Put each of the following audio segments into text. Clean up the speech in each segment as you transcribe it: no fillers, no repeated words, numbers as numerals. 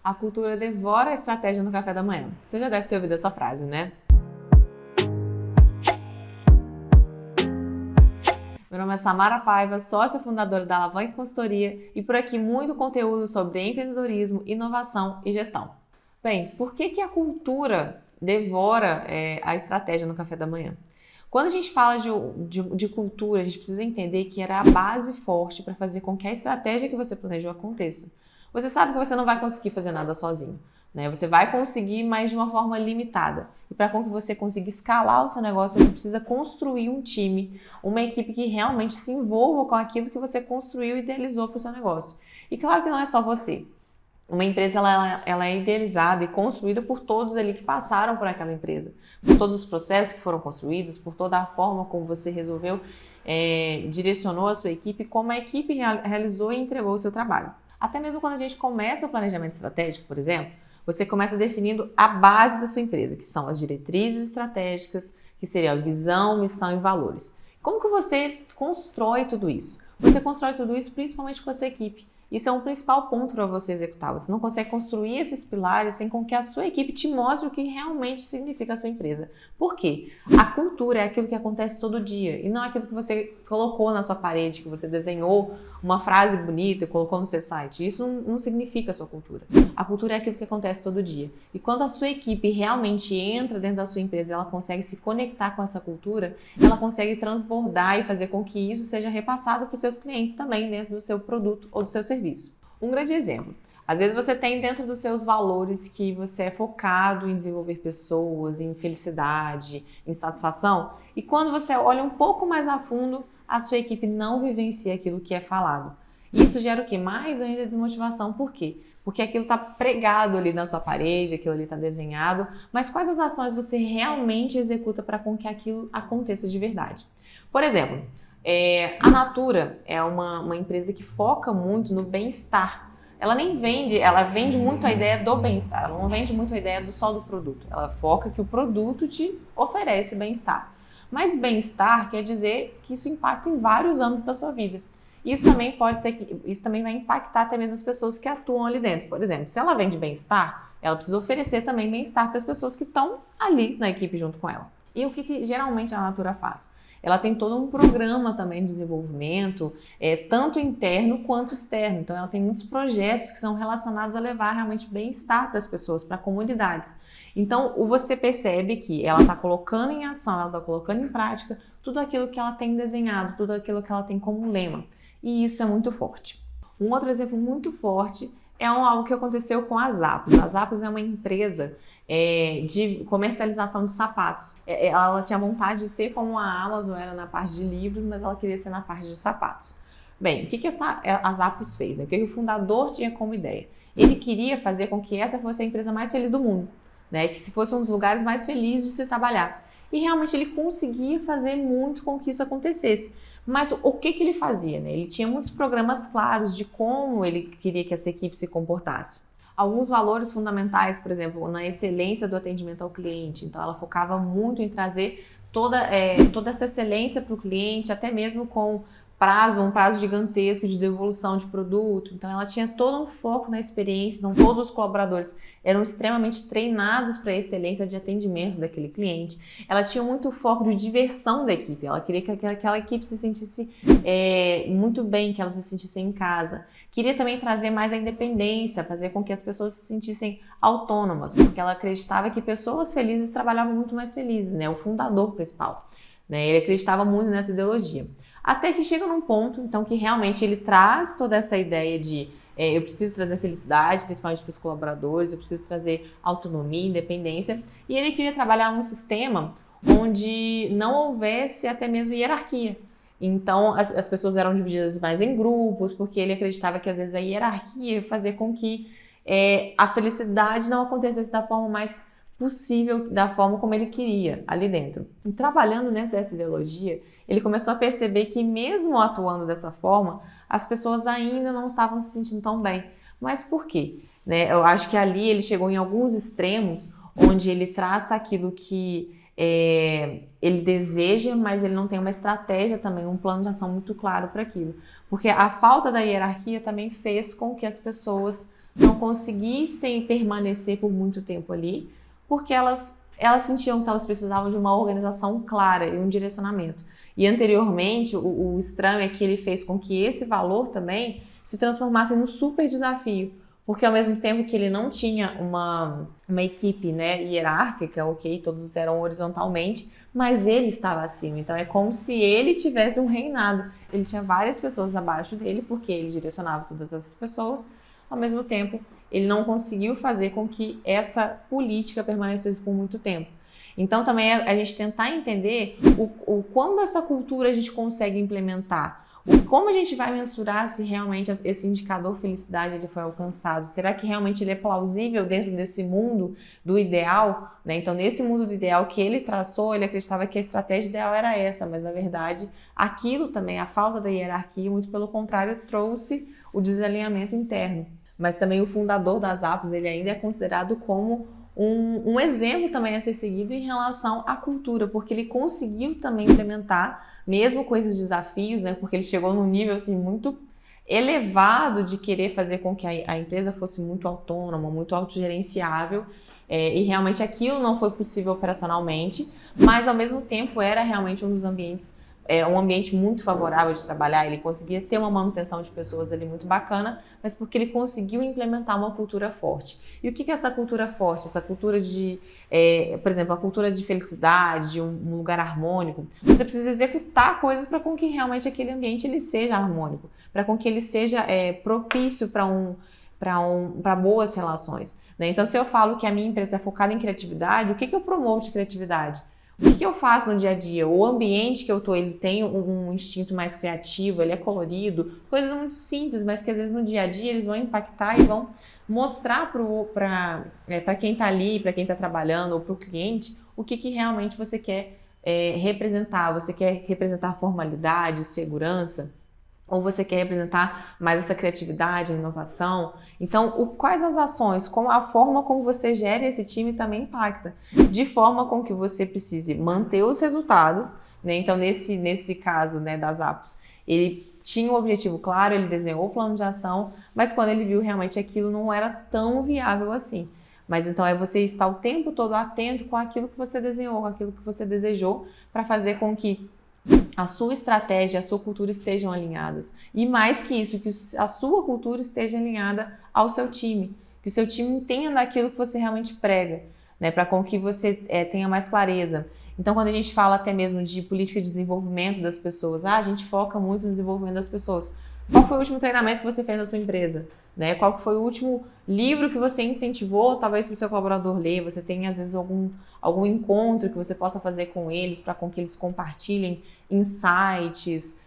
A cultura devora a estratégia no café da manhã. Você já deve ter ouvido essa frase, né? Meu nome é Samara Paiva, sócia fundadora da Alavanca Consultoria e por aqui muito conteúdo sobre empreendedorismo, inovação e gestão. Bem, por que a cultura devora a estratégia no café da manhã? Quando a gente fala de cultura, a gente precisa entender que era a base forte para fazer com que a estratégia que você planejou aconteça. Você sabe que você não vai conseguir fazer nada sozinho, né? Você vai conseguir, mas de uma forma limitada. E para que você consiga escalar o seu negócio, você precisa construir um time, uma equipe que realmente se envolva com aquilo que você construiu e idealizou para o seu negócio. E claro que não é só você. Uma empresa ela é idealizada e construída por todos ali que passaram por aquela empresa, por todos os processos que foram construídos, por toda a forma como você resolveu, direcionou a sua equipe, como a equipe realizou e entregou o seu trabalho. Até mesmo quando a gente começa o planejamento estratégico, por exemplo, você começa definindo a base da sua empresa, que são as diretrizes estratégicas, que seriam a visão, missão e valores. Como que você constrói tudo isso? Você constrói tudo isso principalmente com a sua equipe. Isso é um principal ponto para você executar. Você não consegue construir esses pilares sem com que a sua equipe te mostre o que realmente significa a sua empresa. Por quê? A cultura é aquilo que acontece todo dia e não aquilo que você colocou na sua parede, que você desenhou uma frase bonita e colocou no seu site. Isso não significa a sua cultura. A cultura é aquilo que acontece todo dia. E quando a sua equipe realmente entra dentro da sua empresa, ela consegue se conectar com essa cultura, ela consegue transbordar e fazer com que isso seja repassado para os seus clientes também dentro do seu produto ou do seu serviço. Um grande exemplo. Às vezes você tem dentro dos seus valores que você é focado em desenvolver pessoas, em felicidade, em satisfação, e quando você olha um pouco mais a fundo, a sua equipe não vivencia aquilo que é falado. Isso gera o quê? Mais ainda desmotivação. Por quê? Porque aquilo está pregado ali na sua parede, aquilo ali está desenhado, mas quais as ações você realmente executa para com que aquilo aconteça de verdade? Por exemplo, a Natura é uma empresa que foca muito no bem-estar. Ela nem vende, ela vende muito a ideia do bem-estar, ela não vende muito a ideia só do produto. Ela foca que o produto te oferece bem-estar. Mas bem-estar quer dizer que isso impacta em vários âmbitos da sua vida. Isso também vai impactar até mesmo as pessoas que atuam ali dentro. Por exemplo, se ela vende bem-estar, ela precisa oferecer também bem-estar para as pessoas que estão ali na equipe junto com ela. E o que geralmente a Natura faz? Ela tem todo um programa também de desenvolvimento, tanto interno quanto externo. Então, ela tem muitos projetos que são relacionados a levar realmente bem-estar para as pessoas, para comunidades. Então, você percebe que ela está colocando em ação, ela está colocando em prática tudo aquilo que ela tem desenhado, tudo aquilo que ela tem como lema. E isso é muito forte. Um outro exemplo muito forte é algo que aconteceu com a Zappos. A Zappos é uma empresa de comercialização de sapatos. Ela tinha vontade de ser como a Amazon era na parte de livros, mas ela queria ser na parte de sapatos. Bem, o que a Zappos fez? Né? O que o fundador tinha como ideia? Ele queria fazer com que essa fosse a empresa mais feliz do mundo, né? Que se fosse um dos lugares mais felizes de se trabalhar. E realmente ele conseguia fazer muito com que isso acontecesse. Mas o que ele fazia? Né? Ele tinha muitos programas claros de como ele queria que essa equipe se comportasse. Alguns valores fundamentais, por exemplo, na excelência do atendimento ao cliente. Então, ela focava muito em trazer toda essa excelência para o cliente, até mesmo com um prazo gigantesco de devolução de produto. Então, ela tinha todo um foco na experiência. Então, todos os colaboradores eram extremamente treinados para a excelência de atendimento daquele cliente. Ela tinha muito foco de diversão da equipe. Ela queria que aquela equipe se sentisse muito bem, que elas se sentissem em casa. Queria também trazer mais a independência, fazer com que as pessoas se sentissem autônomas, porque ela acreditava que pessoas felizes trabalhavam muito mais felizes, né? O fundador principal, né? Ele acreditava muito nessa ideologia. Até que chega num ponto, então, que realmente ele traz toda essa ideia de eu preciso trazer felicidade, principalmente para os colaboradores, eu preciso trazer autonomia, independência, e ele queria trabalhar num sistema onde não houvesse até mesmo hierarquia. Então, as pessoas eram divididas mais em grupos, porque ele acreditava que às vezes a hierarquia ia fazer com que a felicidade não acontecesse da forma mais possível, da forma como ele queria ali dentro. E trabalhando dentro dessa ideologia, ele começou a perceber que mesmo atuando dessa forma, as pessoas ainda não estavam se sentindo tão bem. Mas por quê? Né? Eu acho que ali ele chegou em alguns extremos onde ele traça aquilo que ele deseja, mas ele não tem uma estratégia também, um plano de ação muito claro para aquilo. Porque a falta da hierarquia também fez com que as pessoas não conseguissem permanecer por muito tempo ali, porque elas sentiam que elas precisavam de uma organização clara e um direcionamento. E anteriormente, o estranho é que ele fez com que esse valor também se transformasse num super desafio, porque ao mesmo tempo que ele não tinha uma equipe, né, hierárquica, ok, todos eram horizontalmente, mas ele estava acima. Então é como se ele tivesse um reinado. Ele tinha várias pessoas abaixo dele, porque ele direcionava todas essas pessoas. Ao mesmo tempo, ele não conseguiu fazer com que essa política permanecesse por muito tempo. Então também a gente tentar entender quando essa cultura a gente consegue implementar. Como a gente vai mensurar se realmente esse indicador felicidade ele foi alcançado? Será que realmente ele é plausível dentro desse mundo do ideal? Né? Então, nesse mundo do ideal que ele traçou, ele acreditava que a estratégia ideal era essa, mas na verdade, aquilo também, a falta da hierarquia, muito pelo contrário, trouxe o desalinhamento interno. Mas também o fundador das Apos, ele ainda é considerado como um exemplo também a ser seguido em relação à cultura, porque ele conseguiu também implementar, mesmo com esses desafios, né, porque ele chegou num nível assim, muito elevado de querer fazer com que a empresa fosse muito autônoma, muito autogerenciável, e realmente aquilo não foi possível operacionalmente, mas ao mesmo tempo era realmente um dos ambientes, um ambiente muito favorável de trabalhar. Ele conseguia ter uma manutenção de pessoas ali muito bacana, mas porque ele conseguiu implementar uma cultura forte. E o que é essa cultura forte? Essa cultura de, por exemplo, a cultura de felicidade, de um lugar harmônico. Você precisa executar coisas para com que realmente aquele ambiente ele seja harmônico, para com que ele seja propício para boas relações. Né? Então, se eu falo que a minha empresa é focada em criatividade, o que eu promovo de criatividade? O que eu faço no dia a dia? O ambiente que eu tô, ele tem um instinto mais criativo, ele é colorido, coisas muito simples, mas que às vezes no dia a dia eles vão impactar e vão mostrar para quem está ali, para quem está trabalhando ou para o cliente, o que realmente você quer representar. Você quer representar formalidade, segurança? Ou você quer representar mais essa criatividade, inovação? Então, quais as ações, a forma como você gera esse time também impacta, de forma com que você precise manter os resultados, né? Então, nesse caso, né, das Apos, ele tinha um objetivo claro, ele desenhou o plano de ação, mas quando ele viu realmente aquilo não era tão viável assim. Mas então é você estar o tempo todo atento com aquilo que você desenhou, com aquilo que você desejou, para fazer com que a sua estratégia, a sua cultura estejam alinhadas. E mais que isso, que a sua cultura esteja alinhada ao seu time. Que o seu time entenda daquilo que você realmente prega, né? Para com que você tenha mais clareza. Então, quando a gente fala até mesmo de política de desenvolvimento das pessoas, a gente foca muito no desenvolvimento das pessoas. Qual foi o último treinamento que você fez na sua empresa? Né? Qual foi o último livro que você incentivou, talvez para o seu colaborador ler? Você tem, às vezes, algum encontro que você possa fazer com eles para com que eles compartilhem insights,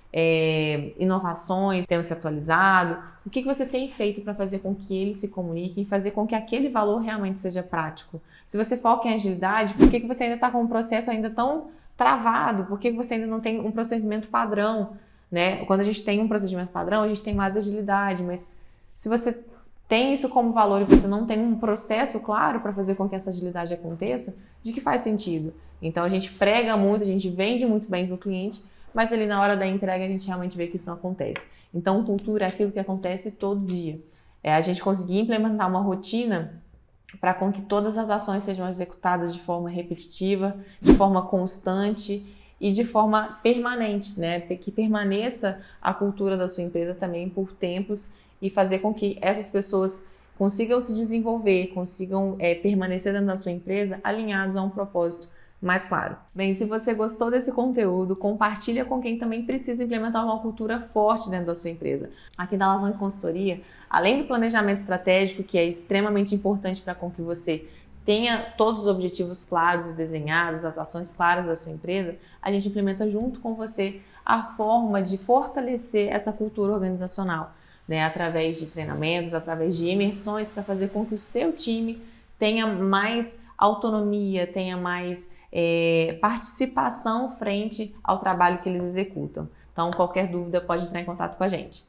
inovações, tenham se atualizado? O que você tem feito para fazer com que eles se comuniquem e fazer com que aquele valor realmente seja prático? Se você foca em agilidade, por que você ainda está com um processo ainda tão travado? Por que você ainda não tem um procedimento padrão? Né? Quando a gente tem um procedimento padrão, a gente tem mais agilidade, mas se você tem isso como valor e você não tem um processo claro para fazer com que essa agilidade aconteça, de que faz sentido? Então a gente prega muito, a gente vende muito bem para o cliente, mas ali na hora da entrega a gente realmente vê que isso não acontece. Então cultura é aquilo que acontece todo dia. A gente conseguir implementar uma rotina para com que todas as ações sejam executadas de forma repetitiva, de forma constante e de forma permanente, né? Que permaneça a cultura da sua empresa também por tempos e fazer com que essas pessoas consigam se desenvolver, consigam permanecer dentro da sua empresa alinhados a um propósito mais claro. Bem, se você gostou desse conteúdo, compartilha com quem também precisa implementar uma cultura forte dentro da sua empresa. Aqui na Alavanca Consultoria, além do planejamento estratégico, que é extremamente importante para com que você tenha todos os objetivos claros e desenhados, as ações claras da sua empresa, a gente implementa junto com você a forma de fortalecer essa cultura organizacional, né? Através de treinamentos, através de imersões, para fazer com que o seu time tenha mais autonomia, tenha mais participação frente ao trabalho que eles executam. Então, qualquer dúvida pode entrar em contato com a gente.